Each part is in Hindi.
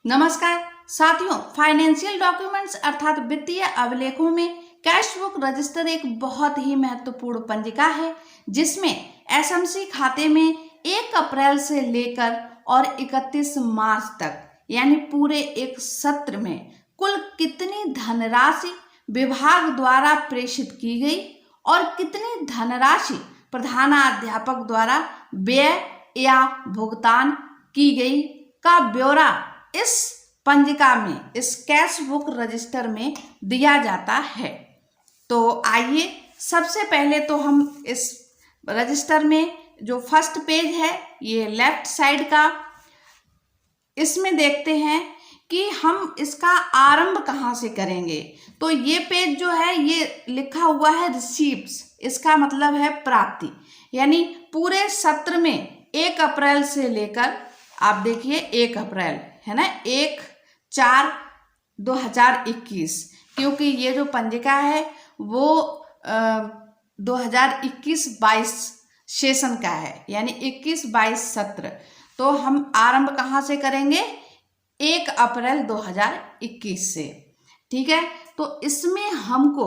नमस्कार साथियों, फाइनेंशियल डॉक्यूमेंट्स अर्थात वित्तीय अभिलेखों में कैश बुक रजिस्टर एक बहुत ही महत्वपूर्ण पंजिका है जिसमें एसएमसी खाते में 1 अप्रैल से लेकर और 31 मार्च तक यानी पूरे एक सत्र में कुल कितनी धनराशि विभाग द्वारा प्रेषित की गई और कितनी धनराशि प्रधानाध्यापक द्वारा व्यय या भुगतान की गई का ब्यौरा इस पंजिका में, इस कैश बुक रजिस्टर में दिया जाता है। तो आइए सबसे पहले तो हम इस रजिस्टर में जो फर्स्ट पेज है ये लेफ्ट साइड का, इसमें देखते हैं कि हम इसका आरंभ कहाँ से करेंगे। तो ये पेज जो है ये लिखा हुआ है रिसीप्ट्स, इसका मतलब है प्राप्ति, यानी पूरे सत्र में 1 अप्रैल से लेकर आप देखिए 1 अप्रैल है ना, 1/4/2021, क्योंकि ये जो पंजिका है वो 2021-22 सेशन का है, यानी 21-22 सत्र। तो हम आरंभ कहाँ से करेंगे? 1 अप्रैल 2021 से, ठीक है। तो इसमें हमको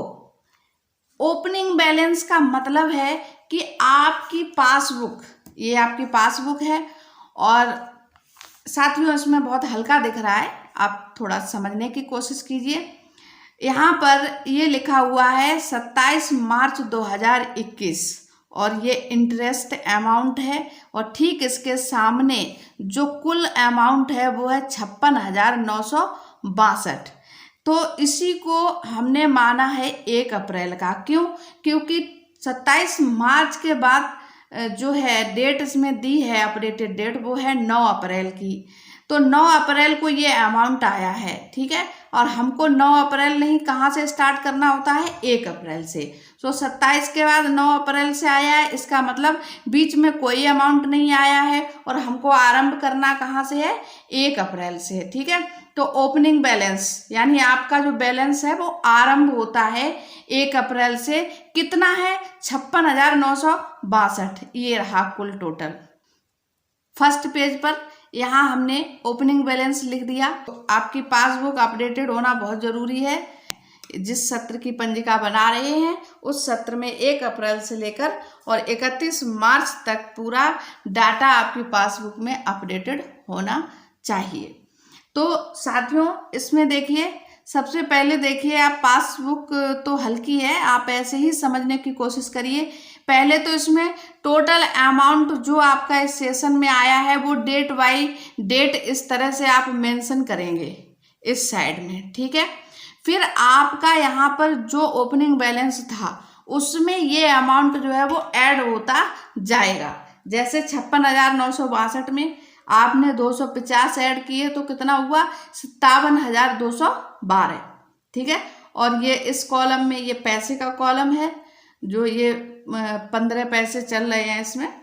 ओपनिंग बैलेंस का मतलब है कि आपकी पासबुक, ये आपकी पासबुक है और साथियों इसमें बहुत हल्का दिख रहा है, आप थोड़ा समझने की कोशिश कीजिए। यहाँ पर ये लिखा हुआ है 27 मार्च 2021 और ये इंटरेस्ट अमाउंट है और ठीक इसके सामने जो कुल अमाउंट है वो है 56,962। तो इसी को हमने माना है 1 अप्रैल का। क्यों? क्योंकि 27 मार्च के बाद जो है डेट इसमें दी है, अपडेटेड डेट, वो है 9 अप्रैल की। तो 9 अप्रैल को ये अमाउंट आया है, ठीक है। और हमको 9 अप्रैल नहीं, कहाँ से स्टार्ट करना होता है? 1 अप्रैल से। तो 27 के बाद 9 अप्रैल से आया है, इसका मतलब बीच में कोई अमाउंट नहीं आया है और हमको आरंभ करना कहाँ से है? 1 अप्रैल से, ठीक है। तो ओपनिंग बैलेंस यानी आपका जो बैलेंस है वो आरंभ होता है 1 अप्रैल से। कितना है? 56,962। ये रहा कुल टोटल। फर्स्ट पेज पर यहाँ हमने ओपनिंग बैलेंस लिख दिया। तो आपकी पासबुक अपडेटेड होना बहुत ज़रूरी है। जिस सत्र की पंजिका बना रहे हैं उस सत्र में 1 अप्रैल से लेकर और 31 मार्च तक पूरा डाटा आपकी पासबुक में अपडेटेड होना चाहिए। तो साथियों इसमें देखिए, सबसे पहले देखिए, आप पासबुक तो हल्की है, आप ऐसे ही समझने की कोशिश करिए। पहले तो इसमें टोटल अमाउंट जो आपका इस सेशन में आया है वो डेट बाई डेट इस तरह से आप मेंशन करेंगे इस साइड में, ठीक है। फिर आपका यहाँ पर जो ओपनिंग बैलेंस था उसमें ये अमाउंट जो है वो ऐड होता जाएगा। जैसे 56,962 में आपने 250 ऐड किए तो कितना हुआ? 57,212, ठीक है। और ये इस कॉलम में ये पैसे का कॉलम है, जो ये 15 पैसे चल रहे हैं इसमें।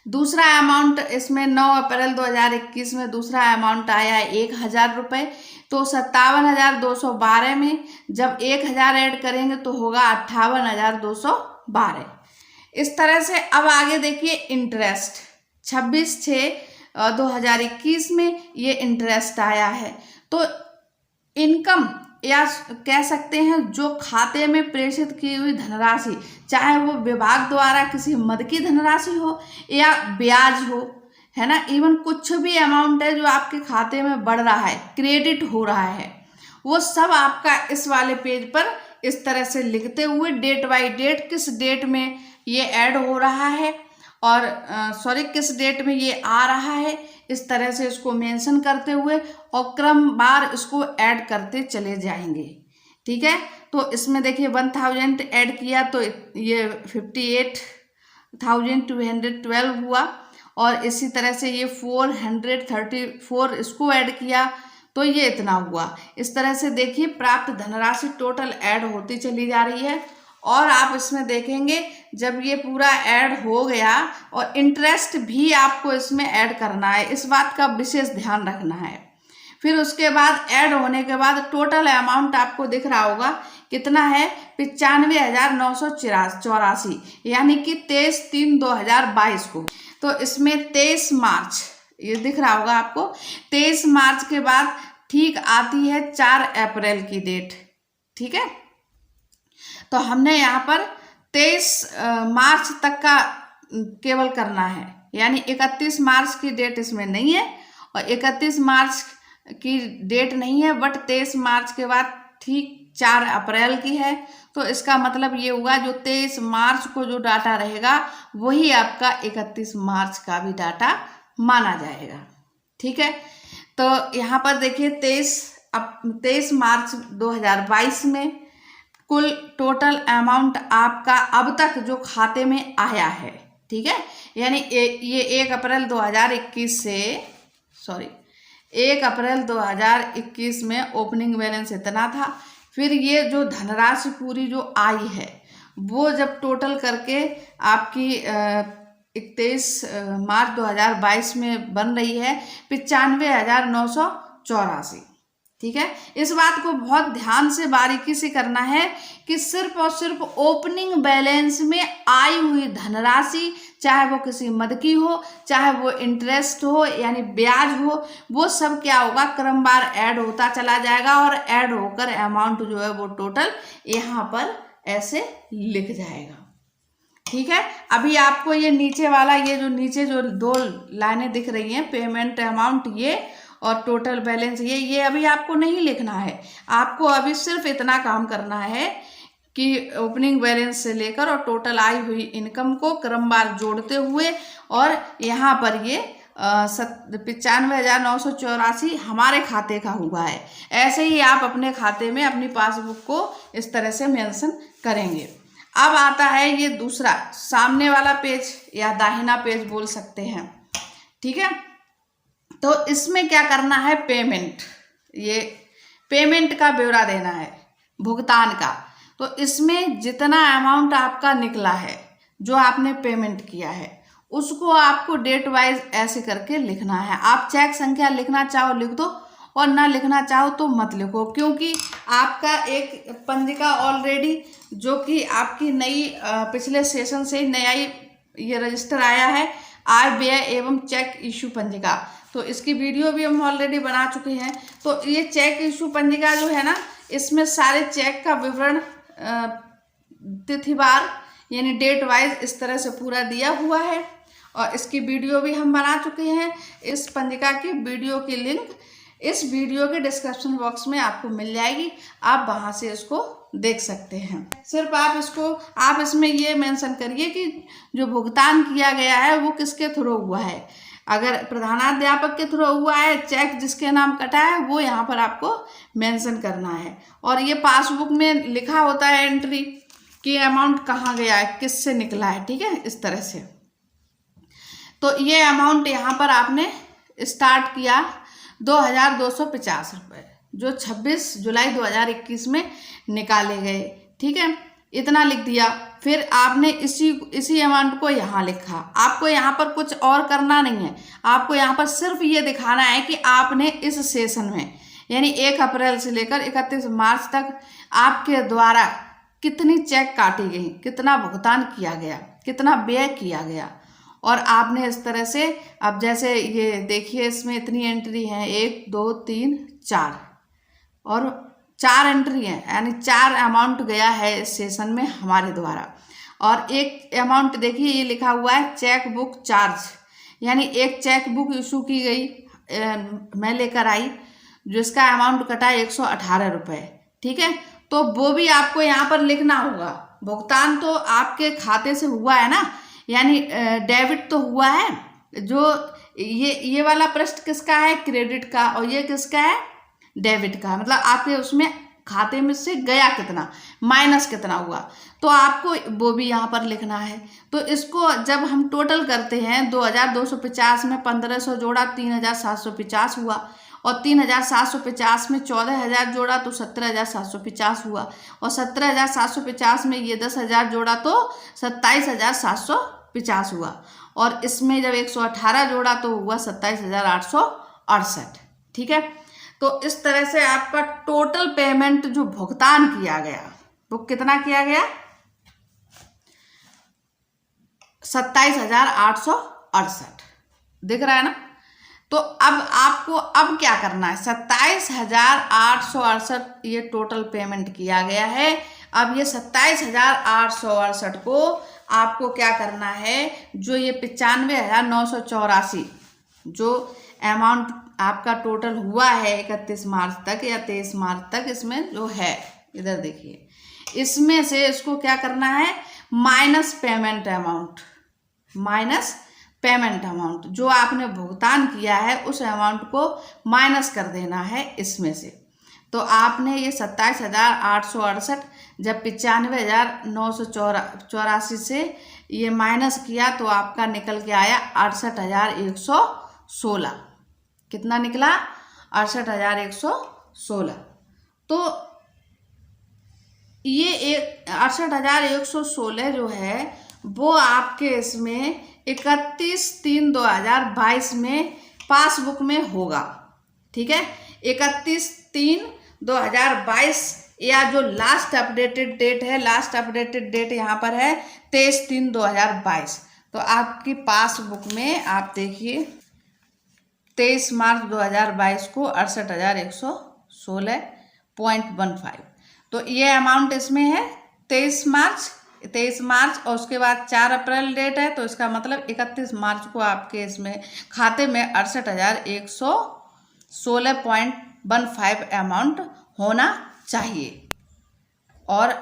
दूसरा अमाउंट इसमें 9 अप्रैल 2021 में दूसरा अमाउंट आया है 1,000 रुपये। तो 57,212 में जब 1,000 ऐड करेंगे तो होगा 58,212। इस तरह से अब आगे देखिए इंटरेस्ट 26/6/2021 में ये इंटरेस्ट आया है। तो इनकम या कह सकते हैं जो खाते में प्रेषित की हुई धनराशि, चाहे वो विभाग द्वारा किसी मद की धनराशि हो या ब्याज हो, है ना, इवन कुछ भी अमाउंट है जो आपके खाते में बढ़ रहा है, क्रेडिट हो रहा है, वो सब आपका इस वाले पेज पर इस तरह से लिखते हुए डेट बाई डेट किस डेट में ये ऐड हो रहा है और किस डेट में ये आ रहा है, इस तरह से इसको मेंशन करते हुए और क्रमवार इसको ऐड करते चले जाएंगे, ठीक है। तो इसमें देखिए 1,000 ऐड किया तो ये 58,212 हुआ और इसी तरह से ये 434 इसको ऐड किया तो ये इतना हुआ। इस तरह से देखिए प्राप्त धनराशि टोटल ऐड होती चली जा रही है। और आप इसमें देखेंगे जब ये पूरा ऐड हो गया और इंटरेस्ट भी आपको इसमें ऐड करना है, इस बात का विशेष ध्यान रखना है। फिर उसके बाद ऐड होने के बाद टोटल अमाउंट आपको दिख रहा होगा कितना है? 95,984, यानी कि 23/3/2022 को। तो इसमें 23 मार्च ये दिख रहा होगा आपको। 23 मार्च के बाद ठीक आती है 4 अप्रैल की डेट, ठीक है। तो हमने यहाँ पर 23 मार्च तक का केवल करना है, यानी 31 मार्च की डेट इसमें नहीं है और 31 मार्च की डेट नहीं है, बट 23 मार्च के बाद ठीक 4 अप्रैल की है। तो इसका मतलब ये हुआ जो 23 मार्च को जो डाटा रहेगा वही आपका 31 मार्च का भी डाटा माना जाएगा, ठीक है। तो यहाँ पर देखिए 23 मार्च 2022 में कुल टोटल अमाउंट आपका अब तक जो खाते में आया है, ठीक है, यानी ये 1 अप्रैल 2021 से 1 अप्रैल 2021 में ओपनिंग बैलेंस इतना था। फिर ये जो धनराशि पूरी जो आई है वो जब टोटल करके आपकी 31 मार्च 2022 में बन रही है 95,984, ठीक है। इस बात को बहुत ध्यान से बारीकी से करना है कि सिर्फ और सिर्फ ओपनिंग बैलेंस में आई हुई धनराशि, चाहे वो किसी मद की हो, चाहे वो इंटरेस्ट हो यानी ब्याज हो, वो सब क्या होगा क्रमवार ऐड होता चला जाएगा और ऐड होकर अमाउंट जो है वो टोटल यहाँ पर ऐसे लिख जाएगा, ठीक है। अभी आपको ये नीचे वाला, ये जो नीचे जो 2 लाइनें दिख रही हैं, पेमेंट अमाउंट ये और टोटल बैलेंस ये अभी आपको नहीं लिखना है। आपको अभी सिर्फ इतना काम करना है कि ओपनिंग बैलेंस से लेकर और टोटल आई हुई इनकम को क्रमवार जोड़ते हुए, और यहाँ पर ये 95,984 हमारे खाते का हुआ है, ऐसे ही आप अपने खाते में अपनी पासबुक को इस तरह से मेंशन करेंगे। अब आता है ये दूसरा सामने वाला पेज या दाहिना पेज बोल सकते हैं, ठीक है। तो इसमें क्या करना है, ये पेमेंट का ब्यौरा देना है, भुगतान का। तो इसमें जितना अमाउंट आपका निकला है, जो आपने पेमेंट किया है, उसको आपको डेट वाइज ऐसे करके लिखना है। आप चेक संख्या लिखना चाहो लिख दो और ना लिखना चाहो तो मत लिखो, क्योंकि आपका एक पंजिका ऑलरेडी जो कि आपकी नई पिछले सेशन से नया ये रजिस्टर आया है, आय व्यय एवं चेक इशू पंजिका, तो इसकी वीडियो भी हम ऑलरेडी बना चुके हैं। तो ये चेक इशू पंजिका जो है ना, इसमें सारे चेक का विवरण तिथिवार यानी डेट वाइज इस तरह से पूरा दिया हुआ है और इसकी वीडियो भी हम बना चुके हैं। इस पंजिका की वीडियो की लिंक इस वीडियो के डिस्क्रिप्शन बॉक्स में आपको मिल जाएगी, आप वहां से इसको देख सकते हैं। सिर्फ आप इसमें ये मेंशन करिए कि जो भुगतान किया गया है वो किसके थ्रू हुआ है। अगर प्रधानाध्यापक के थ्रू हुआ है, चेक जिसके नाम कटा है वो यहाँ पर आपको मेंशन करना है। और ये पासबुक में लिखा होता है एंट्री कि अमाउंट कहाँ गया है, किससे निकला है, ठीक है, इस तरह से। तो ये अमाउंट यहाँ पर आपने स्टार्ट किया 2,250 रुपये, जो 26 जुलाई 2021 में निकाले गए, ठीक है, इतना लिख दिया। फिर आपने इसी अमाउंट को यहाँ लिखा। आपको यहाँ पर कुछ और करना नहीं है, आपको यहाँ पर सिर्फ ये दिखाना है कि आपने इस सेशन में यानी 1 अप्रैल से लेकर 31 मार्च तक आपके द्वारा कितनी चेक काटी गई, कितना भुगतान किया गया, कितना व्यय किया गया। और आपने इस तरह से, अब जैसे ये देखिए इसमें इतनी एंट्री है, 1 2 3 4 और 4 एंट्री है, यानी 4 अमाउंट गया है इस सेशन में हमारे द्वारा। और एक अमाउंट देखिए ये लिखा हुआ है चेक बुक चार्ज, यानी एक चेक बुक इशू की गई, मैं लेकर आई, जिसका अमाउंट कटा 118 रुपये, ठीक है। तो वो भी आपको यहाँ पर लिखना होगा। भुगतान तो आपके खाते से हुआ है ना, यानी डेबिट तो हुआ है। जो ये वाला पृष्ठ किसका है, क्रेडिट का, और ये किसका है, डेबिट का। मतलब आपके उसमें खाते में से गया कितना, माइनस कितना हुआ, तो आपको वो भी यहाँ पर लिखना है। तो इसको जब हम टोटल करते हैं 2,250 में 1,500 जोड़ा 3,750 हुआ, और 3,750 में 14,000 जोड़ा तो 17,750 हुआ, और 17,750 में ये 10,000 जोड़ा तो 27,750 हुआ, और इसमें जब 118 जोड़ा तो हुआ 27,868, ठीक है। तो इस तरह से आपका टोटल पेमेंट जो भुगतान किया गया वो कितना किया गया, 27,868, दिख रहा है ना। तो अब आपको अब क्या करना है, 27,868 ये टोटल पेमेंट किया गया है। अब ये 27,868 को आपको क्या करना है, जो ये 95,984 जो अमाउंट आपका टोटल हुआ है 31 मार्च तक या 23 मार्च तक, इसमें जो है इधर देखिए, इसमें से इसको क्या करना है, माइनस पेमेंट अमाउंट जो आपने भुगतान किया है उस अमाउंट को माइनस कर देना है इसमें से। तो आपने ये 27,868 जब 95,984 से ये माइनस किया तो आपका निकल के आया 68,116। कितना निकला, 68,116। तो ये 68,116 जो है वो आपके इसमें 31/3/2022 में पासबुक में होगा। ठीक है, 31/3/2022 या जो लास्ट अपडेटेड डेट है, लास्ट अपडेटेड डेट यहाँ पर है 23/3/2022। तो आपकी पासबुक में आप देखिए 23 मार्च 2022 को 68,116.15। तो ये अमाउंट इसमें है 23 मार्च और उसके बाद 4 अप्रैल डेट है, तो इसका मतलब 31 मार्च को आपके इसमें खाते में 68,116.15 अमाउंट होना चाहिए। और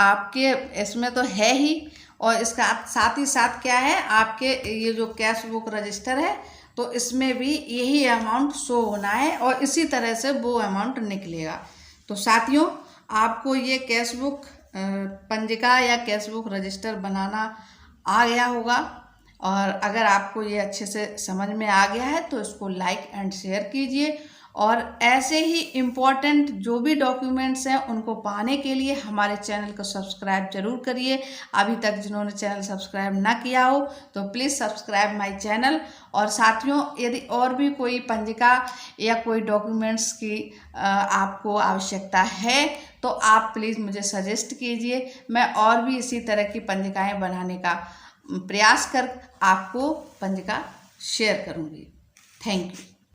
आपके इसमें तो है ही, और इसका साथ ही साथ क्या है, आपके ये जो कैश बुक रजिस्टर है तो इसमें भी यही अमाउंट शो होना है और इसी तरह से वो अमाउंट निकलेगा। तो साथियों, आपको ये कैश बुक पंजिका या कैश बुक रजिस्टर बनाना आ गया होगा, और अगर आपको ये अच्छे से समझ में आ गया है तो इसको लाइक एंड शेयर कीजिए, और ऐसे ही इम्पोर्टेंट जो भी डॉक्यूमेंट्स हैं उनको पाने के लिए हमारे चैनल को सब्सक्राइब जरूर करिए। अभी तक जिन्होंने चैनल सब्सक्राइब ना किया हो तो प्लीज़ सब्सक्राइब माय चैनल। और साथियों, यदि और भी कोई पंजिका या कोई डॉक्यूमेंट्स की आपको आवश्यकता है तो आप प्लीज़ मुझे सजेस्ट कीजिए, मैं और भी इसी तरह की पंजिकाएँ बनाने का प्रयास कर आपको पंजिका शेयर करूँगी। Thank you.